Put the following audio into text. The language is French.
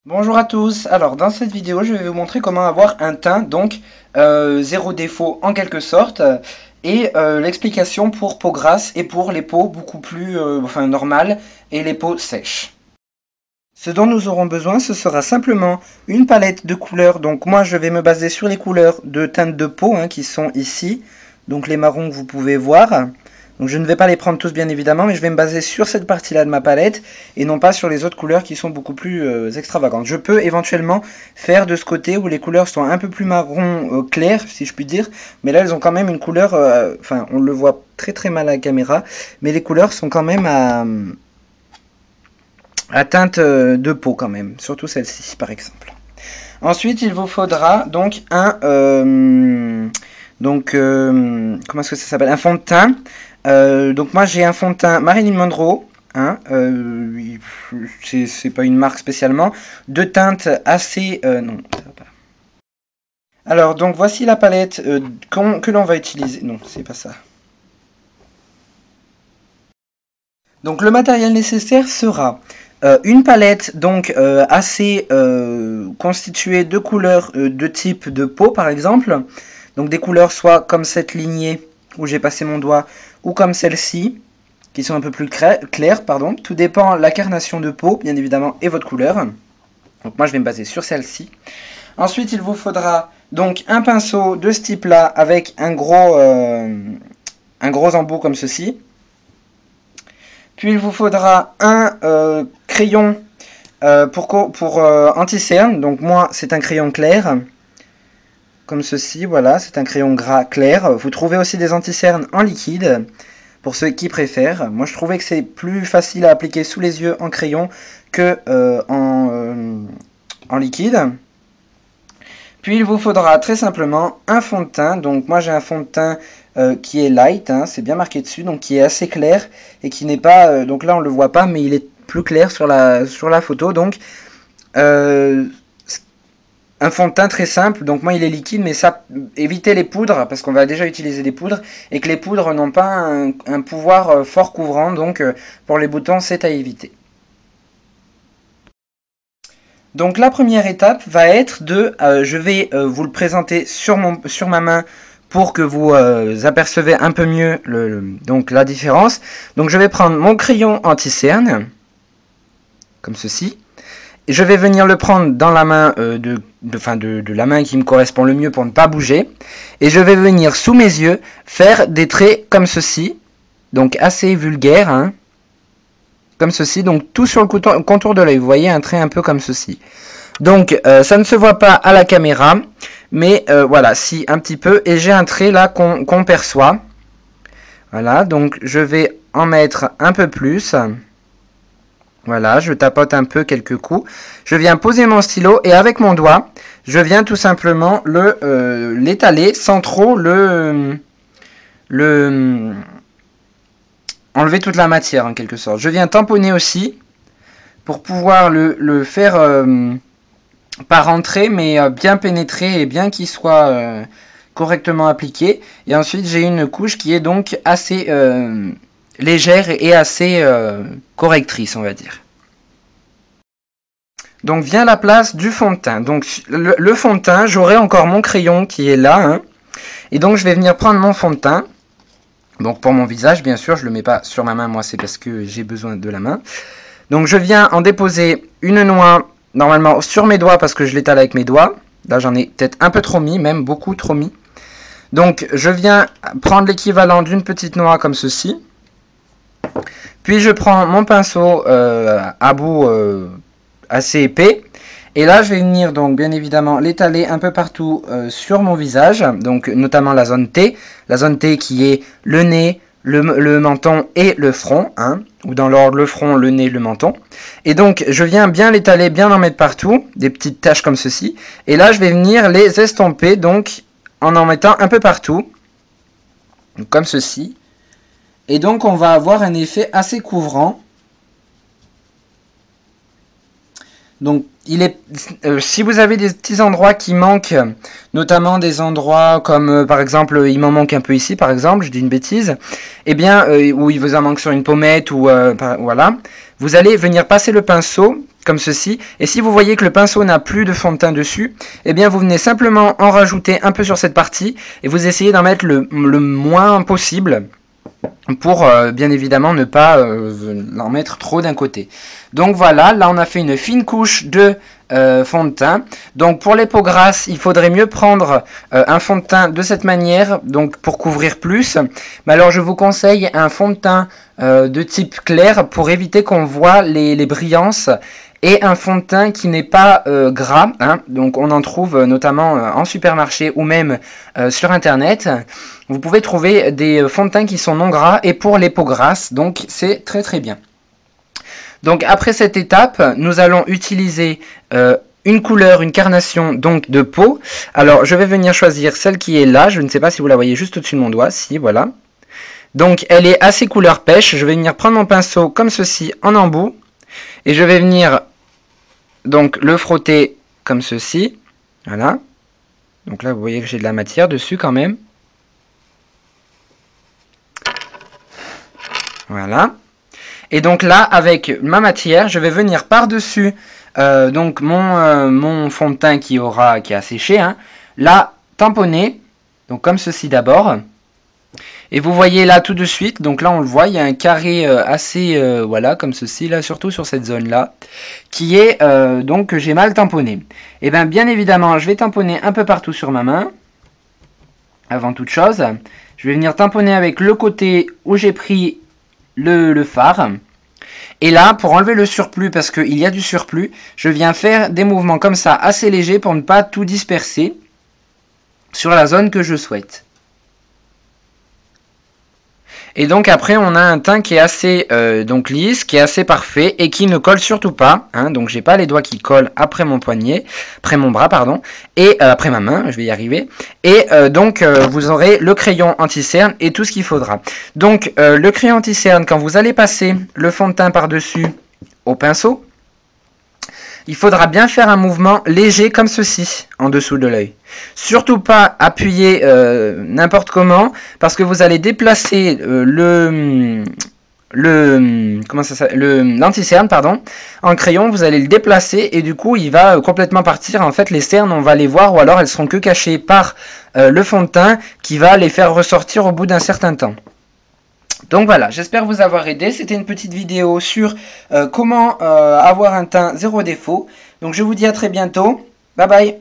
Bonjour à tous, alors dans cette vidéo je vais vous montrer comment avoir un teint donc zéro défaut en quelque sorte et l'explication pour peau grasse et pour les peaux beaucoup plus normales et les peaux sèches. Ce dont nous aurons besoin ce sera simplement une palette de couleurs, donc moi je vais me baser sur les couleurs de teinte de peau qui sont ici, donc les marrons que vous pouvez voir. Donc je ne vais pas les prendre tous bien évidemment, mais je vais me baser sur cette partie-là de ma palette et non pas sur les autres couleurs qui sont beaucoup plus extravagantes. Je peux éventuellement faire de ce côté où les couleurs sont un peu plus marron clair, si je puis dire, mais là elles ont quand même une couleur, enfin on le voit très très mal à la caméra, mais les couleurs sont quand même à teinte de peau quand même, surtout celle-ci par exemple. Ensuite il vous faudra donc comment est-ce que ça s'appelle, un fond de teint. Donc moi j'ai un fond de teint Marilyn Monroe, c'est pas une marque spécialement, de teinte assez... non, ça va pas. Alors donc voici la palette que l'on va utiliser. Non, c'est pas ça. Donc le matériel nécessaire sera une palette donc assez constituée de couleurs de type de peau par exemple. Donc des couleurs soit comme cette lignée où j'ai passé mon doigt ou comme celle-ci qui sont un peu plus claires, pardon. Tout dépend de la carnation de peau, bien évidemment, et votre couleur. Donc moi, je vais me baser sur celle-ci. Ensuite, il vous faudra donc un pinceau de ce type-là avec un gros embout comme ceci. Puis il vous faudra un crayon pour anti-cerne. Donc moi, c'est un crayon clair. Comme ceci, voilà, c'est un crayon gras clair. Vous trouvez aussi des anti-cernes en liquide. Pour ceux qui préfèrent. Moi je trouvais que c'est plus facile à appliquer sous les yeux en crayon que en liquide. Puis il vous faudra très simplement un fond de teint. Donc moi j'ai un fond de teint qui est light, c'est bien marqué dessus, donc qui est assez clair et qui n'est pas... donc là on le voit pas mais il est plus clair sur la photo. Donc un fond de teint très simple, donc moi il est liquide, mais ça, évitez les poudres, parce qu'on va déjà utiliser des poudres, et que les poudres n'ont pas un pouvoir fort couvrant, donc pour les boutons c'est à éviter. Donc la première étape va être je vais vous le présenter sur ma main pour que vous apercevez un peu mieux donc la différence. Donc je vais prendre mon crayon anti-cerne, comme ceci. Je vais venir le prendre dans la main de la main qui me correspond le mieux pour ne pas bouger. Et je vais venir sous mes yeux faire des traits comme ceci. Donc assez vulgaire. Comme ceci. Donc tout sur le contour de l'œil. Vous voyez un trait un peu comme ceci. Donc ça ne se voit pas à la caméra. Mais voilà, si un petit peu. Et j'ai un trait là qu'on perçoit. Voilà, donc je vais en mettre un peu plus. Voilà, je tapote un peu quelques coups. Je viens poser mon stylo et avec mon doigt, je viens tout simplement l'étaler sans trop enlever toute la matière en quelque sorte. Je viens tamponner aussi pour pouvoir le faire pas rentrer mais bien pénétrer et bien qu'il soit correctement appliqué. Et ensuite j'ai une couche qui est donc assez légère et assez correctrice, on va dire. Donc vient la place du fond de teint. Donc le fond de teint, j'aurai encore mon crayon qui est là. Et donc je vais venir prendre mon fond de teint. Donc pour mon visage, bien sûr, je ne le mets pas sur ma main, moi c'est parce que j'ai besoin de la main. Donc je viens en déposer une noix, normalement sur mes doigts parce que je l'étale avec mes doigts. Là j'en ai peut-être un peu trop mis, même beaucoup trop mis. Donc je viens prendre l'équivalent d'une petite noix comme ceci. Puis je prends mon pinceau à bout assez épais. Et là, je vais venir donc bien évidemment l'étaler un peu partout sur mon visage, donc notamment la zone T qui est le nez, le menton et le front, ou dans l'ordre le front, le nez, le menton. Et donc, je viens bien l'étaler, bien en mettre partout, des petites taches comme ceci. Et là, je vais venir les estomper, donc en mettant un peu partout, donc, comme ceci. Et donc, on va avoir un effet assez couvrant. Donc, si vous avez des petits endroits qui manquent, notamment des endroits comme, par exemple, il m'en manque un peu ici, par exemple, je dis une bêtise, eh bien, où il vous en manque sur une pommette, ou voilà, vous allez venir passer le pinceau, comme ceci, et si vous voyez que le pinceau n'a plus de fond de teint dessus, eh bien, vous venez simplement en rajouter un peu sur cette partie, et vous essayez d'en mettre le moins possible, pour bien évidemment ne pas en mettre trop d'un côté. Donc voilà, là on a fait une fine couche de fond de teint. Donc pour les peaux grasses, il faudrait mieux prendre un fond de teint de cette manière, donc pour couvrir plus. Mais alors je vous conseille un fond de teint de type clair pour éviter qu'on voit les brillances. Et un fond de teint qui n'est pas gras, hein, donc on en trouve notamment en supermarché ou même sur internet. Vous pouvez trouver des fonds de teint qui sont non gras et pour les peaux grasses, donc c'est très très bien. Donc après cette étape, nous allons utiliser une couleur, une carnation donc de peau. Alors je vais venir choisir celle qui est là, je ne sais pas si vous la voyez juste au-dessus de mon doigt, si voilà. Donc elle est assez couleur pêche, je vais venir prendre mon pinceau comme ceci en embout. Et je vais venir donc le frotter comme ceci. Voilà. Donc là, vous voyez que j'ai de la matière dessus quand même. Voilà. Et donc là, avec ma matière, je vais venir par-dessus donc mon fond de teint qui a séché. Hein, là, tamponner. Donc comme ceci d'abord. Et vous voyez là tout de suite, donc là on le voit, il y a un carré assez, voilà, comme ceci, là, surtout sur cette zone-là, qui est, donc, que j'ai mal tamponné. Et bien évidemment, je vais tamponner un peu partout sur ma main, avant toute chose. Je vais venir tamponner avec le côté où j'ai pris le fard. Et là, pour enlever le surplus, parce qu'il y a du surplus, je viens faire des mouvements comme ça, assez légers, pour ne pas tout disperser sur la zone que je souhaite. Et donc après on a un teint qui est assez donc lisse, qui est assez parfait et qui ne colle surtout pas. Hein, donc j'ai pas les doigts qui collent après mon poignet, après mon bras pardon, et après ma main, je vais y arriver. Et donc vous aurez le crayon anti-cerne et tout ce qu'il faudra. Donc le crayon anti-cerne, quand vous allez passer le fond de teint par-dessus au pinceau, il faudra bien faire un mouvement léger comme ceci, en dessous de l'œil. Surtout pas appuyer n'importe comment, parce que vous allez déplacer l'anti-cerne, pardon, en crayon, vous allez le déplacer, et du coup, il va complètement partir. En fait, les cernes, on va les voir, ou alors elles seront que cachées par le fond de teint, qui va les faire ressortir au bout d'un certain temps. Donc voilà, j'espère vous avoir aidé. C'était une petite vidéo sur comment avoir un teint zéro défaut. Donc je vous dis à très bientôt. Bye bye.